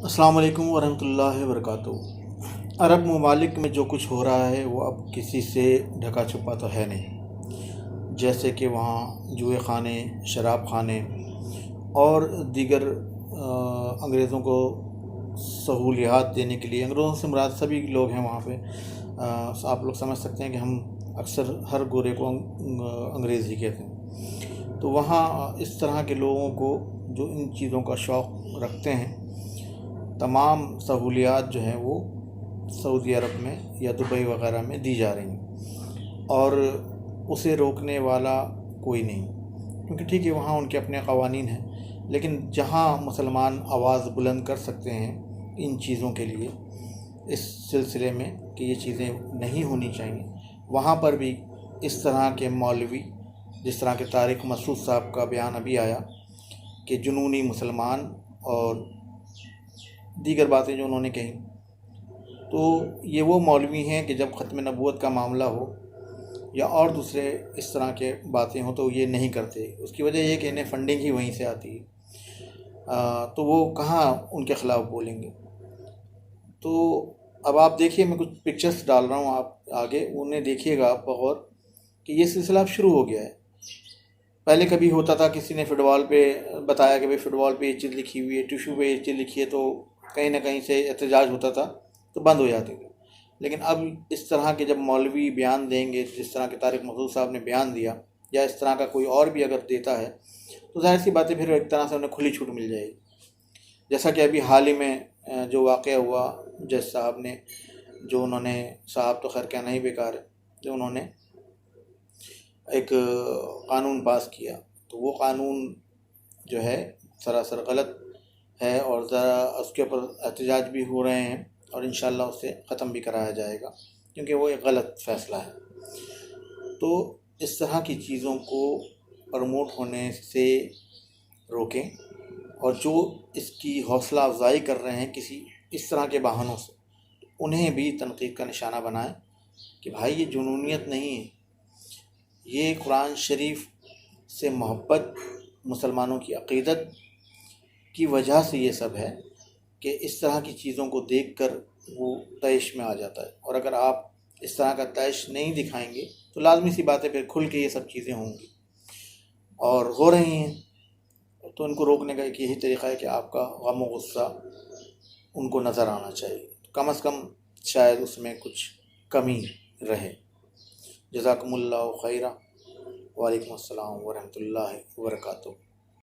السلام علیکم ورحمۃ اللہ وبرکاتہ۔ عرب ممالک میں جو کچھ ہو رہا ہے وہ اب کسی سے ڈھکا چھپا تو ہے نہیں، جیسے کہ وہاں جوئے خانے، شراب خانے اور دیگر انگریزوں کو سہولیات دینے کے لیے، انگریزوں سے مراد سبھی لوگ ہیں وہاں پہ۔ آپ لوگ سمجھ سکتے ہیں کہ ہم اکثر ہر گورے کو انگریز ہی کہتے ہیں، تو وہاں اس طرح کے لوگوں کو جو ان چیزوں کا شوق رکھتے ہیں، تمام سہولیات جو ہیں وہ سعودی عرب میں یا دبئی وغیرہ میں دی جا رہی ہیں، اور اسے روکنے والا کوئی نہیں، کیونکہ ٹھیک ہے وہاں ان کے اپنے قوانین ہیں، لیکن جہاں مسلمان آواز بلند کر سکتے ہیں ان چیزوں کے لیے، اس سلسلے میں کہ یہ چیزیں نہیں ہونی چاہیے، وہاں پر بھی اس طرح کے مولوی، جس طرح کے طارق مسعود صاحب کا بیان ابھی آیا کہ جنونی مسلمان اور دیگر باتیں جو انہوں نے کہیں، تو یہ وہ مولوی ہیں کہ جب ختم نبوت کا معاملہ ہو یا اور دوسرے اس طرح کے باتیں ہوں تو یہ نہیں کرتے۔ اس کی وجہ یہ کہ انہیں فنڈنگ ہی وہیں سے آتی ہے، تو وہ کہاں ان کے خلاف بولیں گے۔ تو اب آپ دیکھیے، میں کچھ پکچرز ڈال رہا ہوں، آپ آگے انہیں دیکھیے گا آپ بغور کہ یہ سلسلہ اب شروع ہو گیا ہے۔ پہلے کبھی ہوتا تھا کسی نے فٹ بال پہ بتایا کہ بھئی فٹ بال پہ یہ چیز لکھی ہوئی ہے، ٹیشو پہ یہ چیز لکھی ہے، تو کہیں نہ کہیں سے احتجاج ہوتا تھا تو بند ہو جاتے تھے۔ لیکن اب اس طرح کے جب مولوی بیان دیں گے، جس طرح کے طارق مسعود صاحب نے بیان دیا، یا اس طرح کا کوئی اور بھی اگر دیتا ہے، تو ظاہر سی بات ہے پھر ایک طرح سے انہیں کھلی چھوٹ مل جائے گی۔ جیسا کہ ابھی حال ہی میں جو واقعہ ہوا، جج صاحب نے جو انہوں نے، صاحب تو خیر کہنا ہی بیکار ہے، جو انہوں نے ایک قانون پاس کیا، تو وہ قانون جو ہے سراسر غلط ہے، اور ذرا اس کے اوپر احتجاج بھی ہو رہے ہیں، اور انشاءاللہ اسے ختم بھی کرایا جائے گا، کیونکہ وہ ایک غلط فیصلہ ہے۔ تو اس طرح کی چیزوں کو پروموٹ ہونے سے روکیں، اور جو اس کی حوصلہ افزائی کر رہے ہیں کسی اس طرح کے بہانوں سے، انہیں بھی تنقید کا نشانہ بنائیں کہ بھائی یہ جنونیت نہیں ہے، یہ قرآن شریف سے محبت، مسلمانوں کی عقیدت کی وجہ سے یہ سب ہے کہ اس طرح کی چیزوں کو دیکھ کر وہ طیش میں آ جاتا ہے، اور اگر آپ اس طرح کا طیش نہیں دکھائیں گے تو لازمی سی بات ہے پھر کھل کے یہ سب چیزیں ہوں گی، اور ہو رہی ہیں۔ تو ان کو روکنے کا ایک یہی طریقہ ہے کہ آپ کا غم و غصہ ان کو نظر آنا چاہیے، کم از کم شاید اس میں کچھ کمی رہے۔ جزاکم اللہ خیرہ، وعلیکم السلام ورحمۃ اللہ وبرکاتہ۔